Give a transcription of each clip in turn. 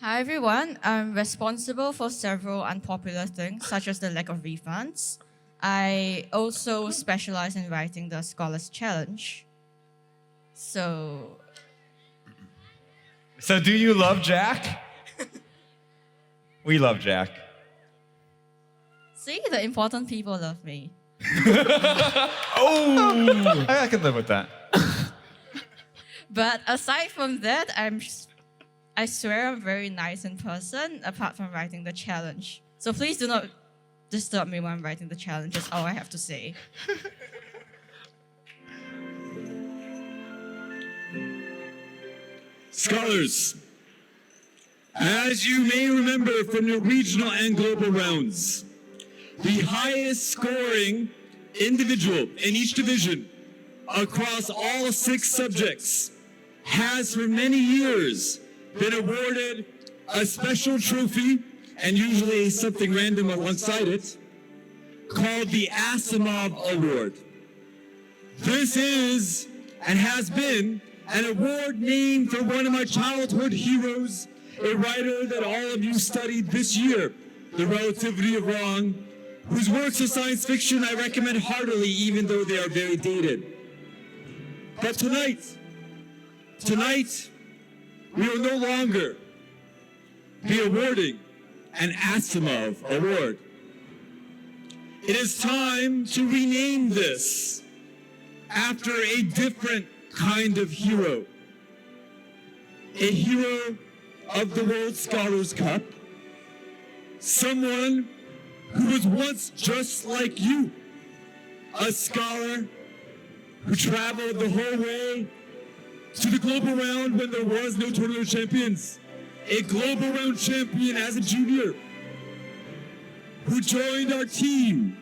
Hi everyone, I'm responsible for several unpopular things such as the lack of refunds. I also specialize in writing the Scholars Challenge. So, So do you love Jack? We love Jack. see, the important people love me. Oh, I can live with that. But aside from that, I swear I'm very nice in person apart from writing the challenge. So please do not disturb me when I'm writing the challenge, that's all I have to say. Scholars, as you may remember from your regional and global rounds, the highest scoring individual in each division across all 6 subjects has for many years been awarded a special trophy, and usually something random alongside it, called the Asimov Award. This is, and has been, an award named for one of my childhood heroes, a writer that all of you studied this year, The Relativity of Wrong, whose works of science fiction I recommend heartily, even though they are very dated. But tonight, we will no longer be awarding an Asimov Award. It is time to rename this after a different kind of hero. A hero of the World Scholars Cup. Someone who was once just like you. A scholar who traveled the whole way to the global round when there was no tournament of champions. A global round champion as a junior who joined our team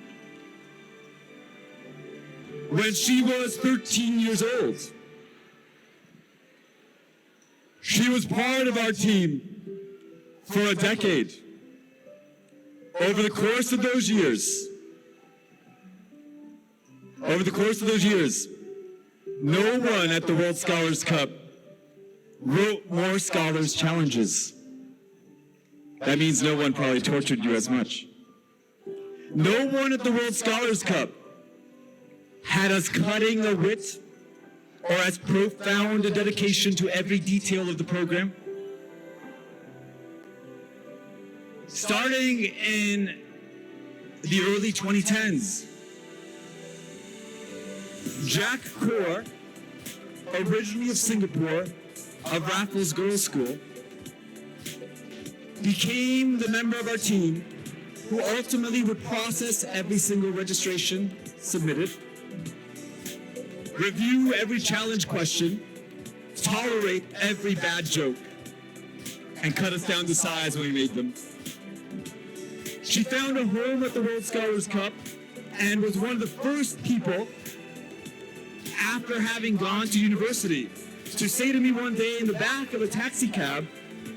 when she was 13 years old. She was part of our team for a decade. Over the course of those years, no one at the World Scholars Cup wrote more Scholars Challenges. That means no one probably tortured you as much. No one at the World Scholars Cup had as cutting a wit or as profound a dedication to every detail of the program. Starting in the early 2010s, Jac Khor, originally of Singapore, of Raffles Girls' School, became the member of our team who ultimately would process every single registration submitted, review every challenge question, tolerate every bad joke, and cut us down to size when we made them. She found a home at the World Scholars Cup and was one of the first people, after having gone to university, to say to me one day in the back of a taxi cab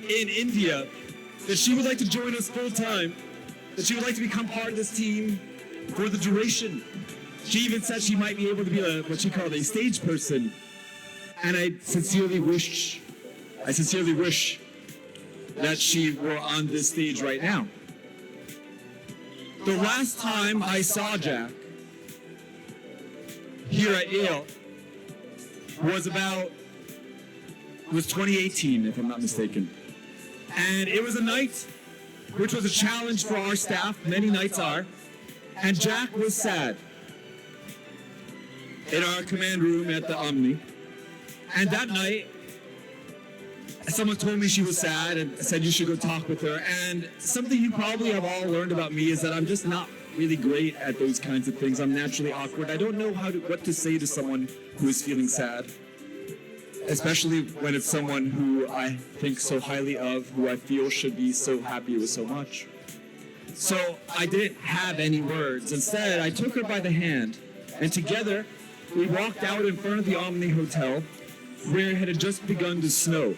in India that she would like to join us full time, that she would like to become part of this team for the duration. She even said she might be able to be what she called a stage person. And I sincerely wish that she were on this stage right now. The last time I saw Jack here at Yale was 2018, if I'm not mistaken. And it was a night which was a challenge for our staff, many nights are, and Jack was sad in our command room at the Omni. And that night, someone told me she was sad and said you should go talk with her. And something you probably have all learned about me is that I'm just not really great at those kinds of things. I'm naturally awkward. I don't know what to say to someone who is feeling sad, especially when it's someone who I think so highly of, who I feel should be so happy with so much. So I didn't have any words. Instead, I took her by the hand, and together we walked out in front of the Omni Hotel, where it had just begun to snow.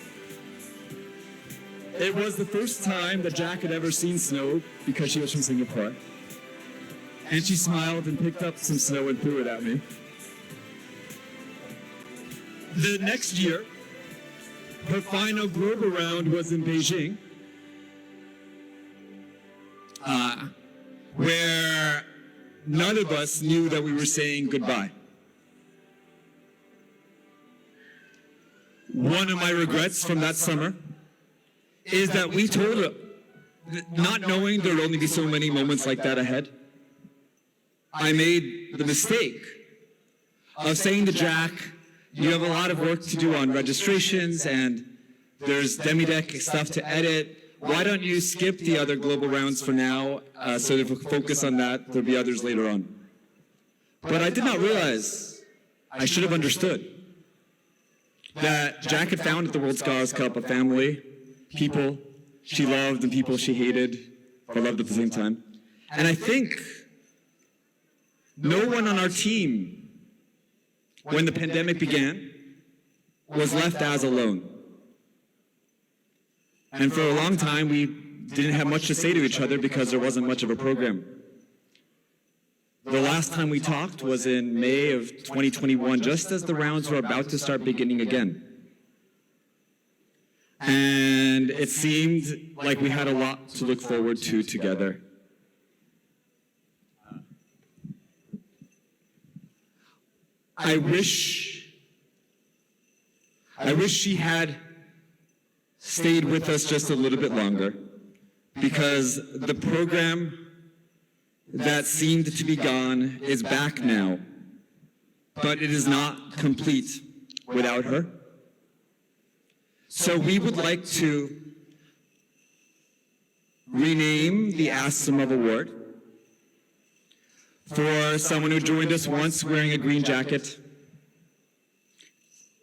It was the first time that Jack had ever seen snow because she was from Singapore. And she smiled and picked up some snow and threw it at me. The next year, her final global round was in Beijing, where none of us knew that we were saying goodbye. One of my regrets from that summer is that we told her, not knowing there would only be so many moments like that ahead, I made the mistake of saying to Jac, you have a lot of work to do on registrations and there's demi-deck stuff to edit. Why don't you skip the other global rounds for now so that we focus on that, there'll be others later on. But I did not realize, I should have understood, that Jac had found at the World Scholars Cup a family, people she loved and people she hated, or loved at the same time. And I think no one on our team, when the pandemic began, was left as alone. And for a long time, we didn't have much to say to each other because there wasn't much of a program. The last time we talked was in May of 2021, just as the rounds were about to start beginning again. And it seemed like we had a lot to look forward to together. I wish she had stayed with us just a little bit longer, because the program that seemed to be gone is back now, but it is not complete without her. So we would like to rename the Asimov Award for someone who joined us once wearing a green jacket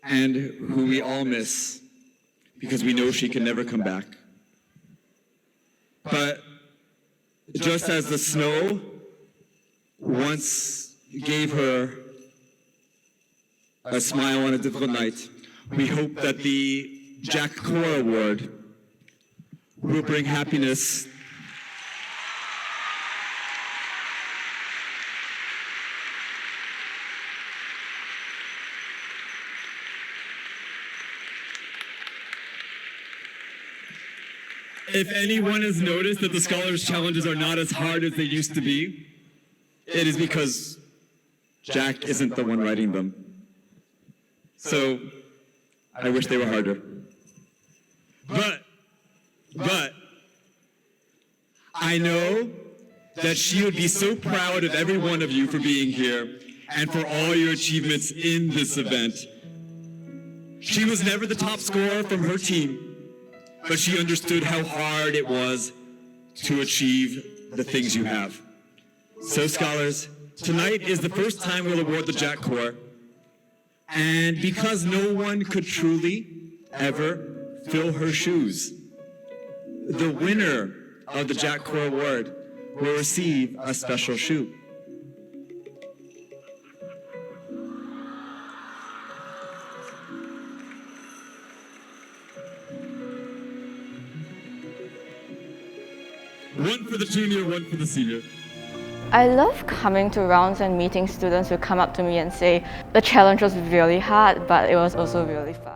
and who we all miss because we know she can never come back. But just as the snow once gave her a smile on a difficult night, we hope that the Jac Khor Award will bring happiness If anyone has noticed that the Scholars Challenges are not as hard as they used to be, it is because Jac isn't the one writing them. So, I wish they were harder. But, I know that she would be so proud of every one of you for being here and for all your achievements in this event. She was never the top scorer from her team, but she understood how hard it was to achieve the things you have. So scholars, tonight is the first time we'll award the Jac Khor, and because no one could truly ever fill her shoes, the winner of the Jac Khor Award will receive a special shoe. One for the junior, one for the senior. I love coming to rounds and meeting students who come up to me and say the challenge was really hard, but it was also really fun.